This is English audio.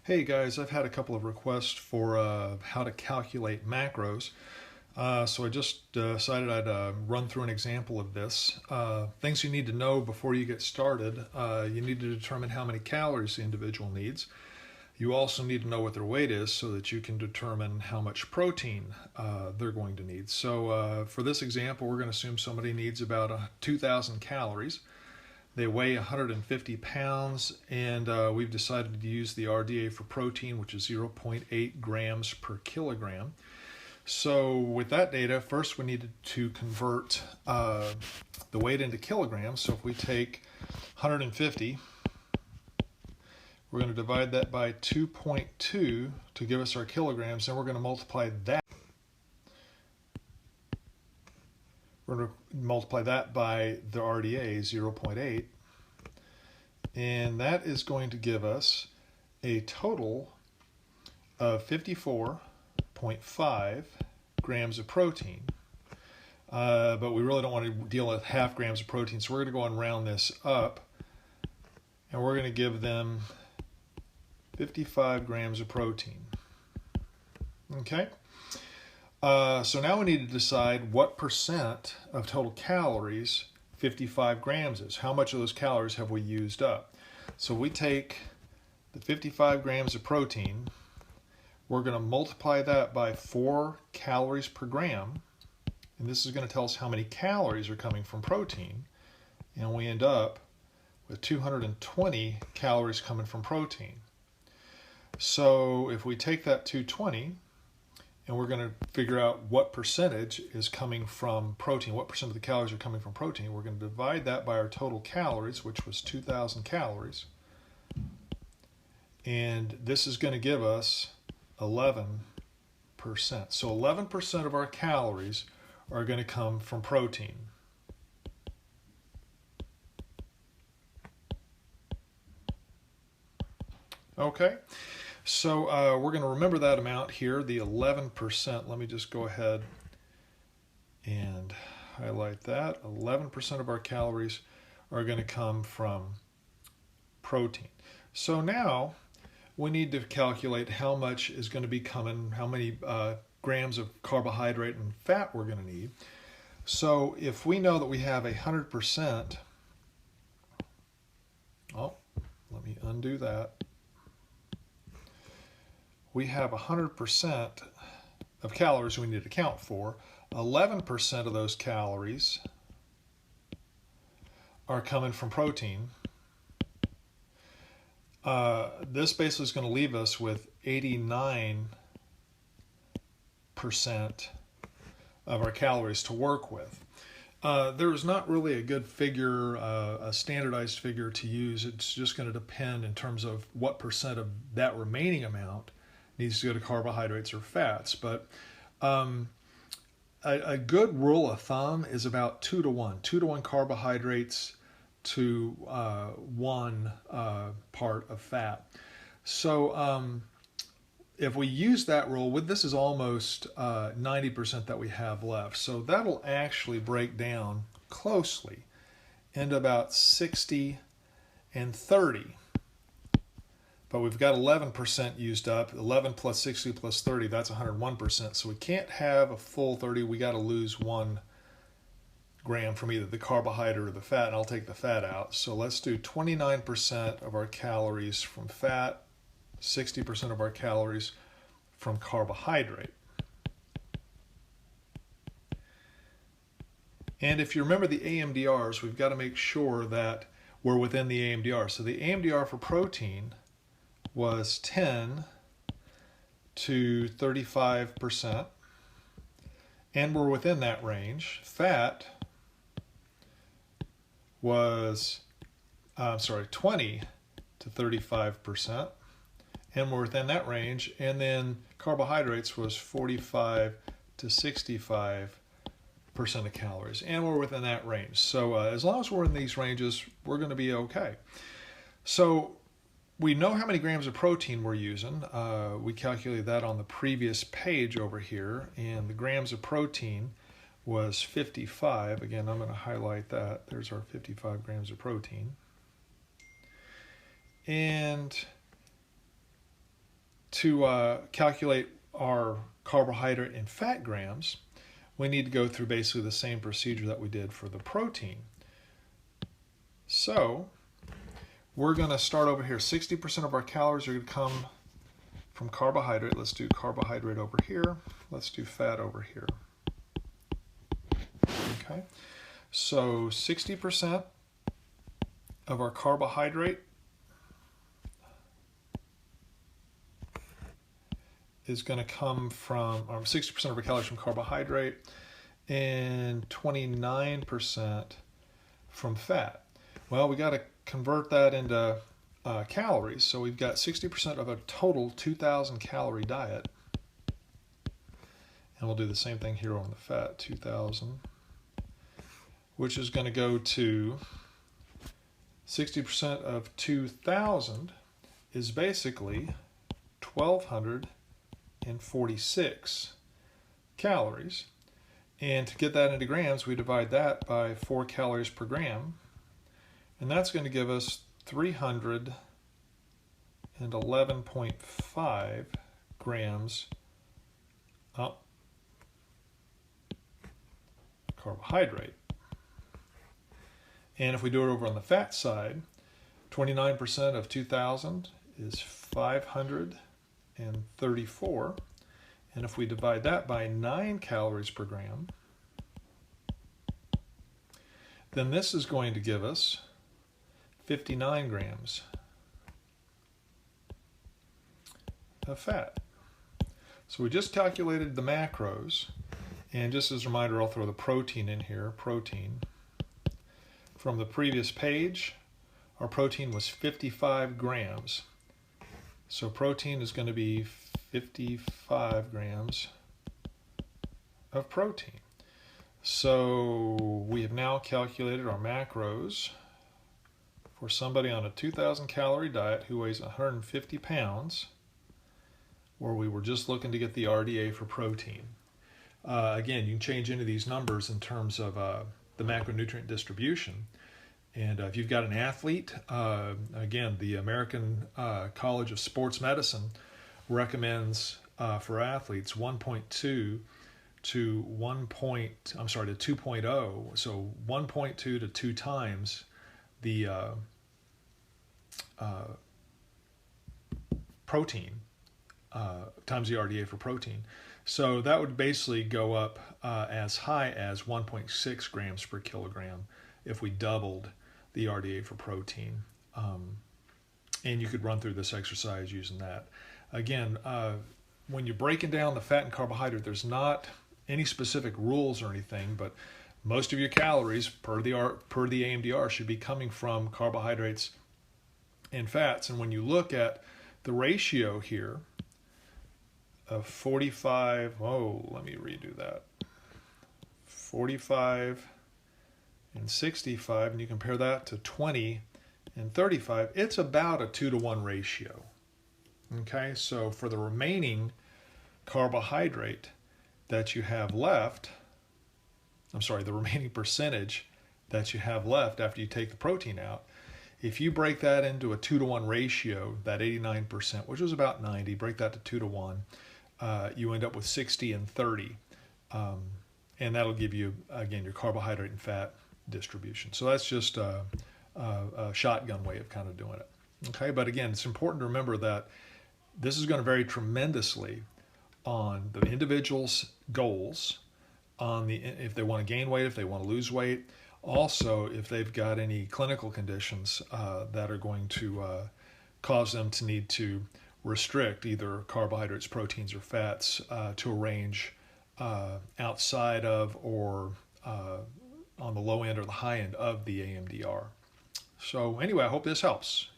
Hey guys, I've had a couple of requests for how to calculate macros. So I just decided I'd run through an example of this. Things you need to know before you get started. You need to determine how many calories the individual needs. You also need to know what their weight is so that you can determine how much protein they're going to need. So for this example, we're going to assume somebody needs about 2,000 calories. They weigh 150 pounds, and we've decided to use the RDA for protein, which is 0.8 grams per kilogram. So with that data, first we needed to convert the weight into kilograms. So if we take 150, we're going to divide that by 2.2 to give us our kilograms, and we're going to multiply that. We're going to multiply that by the RDA, 0.8, and that is going to give us a total of 54.5 grams of protein. But we really don't want to deal with half grams of protein, so we're going to go and round this up, and we're going to give them 55 grams of protein. Okay? So now we need to decide what percent of total calories 55 grams is. How much of those calories have we used up? So we take the 55 grams of protein, we're going to multiply that by 4 calories per gram, and this is going to tell us how many calories are coming from protein, and we end up with 220 calories coming from protein. So if we take that 220, and we're going to figure out what percentage is coming from protein, what percent of the calories are coming from protein. We're going to divide that by our total calories, which was 2,000 calories. And this is going to give us 11%. So 11% of our calories are going to come from protein. Okay. So we're going to remember that amount here, the 11%. Let me just go ahead and highlight that. 11% of our calories are going to come from protein. So now we need to calculate how much is going to be coming, how many grams of carbohydrate and fat we're going to need. So if we know that we have 100%, let me undo that. We have 100% of calories we need to account for. 11% of those calories are coming from protein. This basically is going to leave us with 89% of our calories to work with. There's not really a good figure, a standardized figure to use. It's just going to depend in terms of what percent of that remaining amount needs to go to carbohydrates or fats. But a good rule of thumb is about 2 to 1. 2 to 1 carbohydrates to 1 part of fat. So if we use that rule, this is almost 90% that we have left. So that'll actually break down closely into about 60 and 30. But we've got 11% used up. 11 plus 60 plus 30, that's 101%. So we can't have a full 30. We got to lose 1 gram from either the carbohydrate or the fat, and I'll take the fat out. So let's do 29% of our calories from fat, 60% of our calories from carbohydrate. And if you remember the AMDRs, we've got to make sure that we're within the AMDR. So the AMDR for protein was 10 to 35%, and we're within that range. Fat was 20 to 35%, and we're within that range. And then carbohydrates was 45 to 65% of calories, and we're within that range. So as long as we're in these ranges, we're going to be okay. So we know how many grams of protein we're using. We calculated that on the previous page over here, and the grams of protein was 55. Again, I'm going to highlight that. There's our 55 grams of protein. And to calculate our carbohydrate and fat grams, we need to go through basically the same procedure that we did for the protein. So we're going to start over here. 60% of our calories are going to come from carbohydrate. Let's do carbohydrate over here. Let's do fat over here. Okay, so 60% of our carbohydrate is going to come from, 60% of our calories from carbohydrate and 29% from fat. Well, we got to convert that into calories. So we've got 60% of a total 2,000 calorie diet. And we'll do the same thing here on the fat, 2,000, which is going to go to 60% of 2,000 is basically 1,246 calories. And to get that into grams, we divide that by 4 calories per gram. And that's going to give us 311.5 grams of carbohydrate. And if we do it over on the fat side, 29% of 2,000 is 534. And if we divide that by 9 calories per gram, then this is going to give us 59 grams of fat. So we just calculated the macros, and just as a reminder, I'll throw the protein in here. Protein. From the previous page, our protein was 55 grams. So protein is going to be 55 grams of protein. So we have now calculated our macros for somebody on a 2,000 calorie diet who weighs 150 pounds, where we were just looking to get the RDA for protein. Again, you can change into these numbers in terms of the macronutrient distribution. And if you've got an athlete, again, the American College of Sports Medicine recommends for athletes 1.2 to 2.0, so 1.2 to 2 times the protein times the RDA for protein. So that would basically go up as high as 1.6 grams per kilogram if we doubled the RDA for protein. And you could run through this exercise using that. Again, when you're breaking down the fat and carbohydrate, there's not any specific rules or anything, but most of your calories per the AMDR should be coming from carbohydrates and fats. And when you look at the ratio here of 45, let me redo that. 45 and 65, and you compare that to 20 and 35, it's about a 2-to-1 ratio. Okay, so for the remaining carbohydrate that you have left, the remaining percentage that you have left after you take the protein out, if you break that into a 2-to-1 ratio, that 89%, which was about 90, break that to 2-to-1, you end up with 60 and 30. And that'll give you, again, your carbohydrate and fat distribution. So that's just a shotgun way of kind of doing it. Okay, but again, it's important to remember that this is going to vary tremendously on the individual's goals, on if they want to gain weight, if they want to lose weight, also if they've got any clinical conditions that are going to cause them to need to restrict either carbohydrates, proteins, or fats to a range outside of or on the low end or the high end of the AMDR. So anyway, I hope this helps.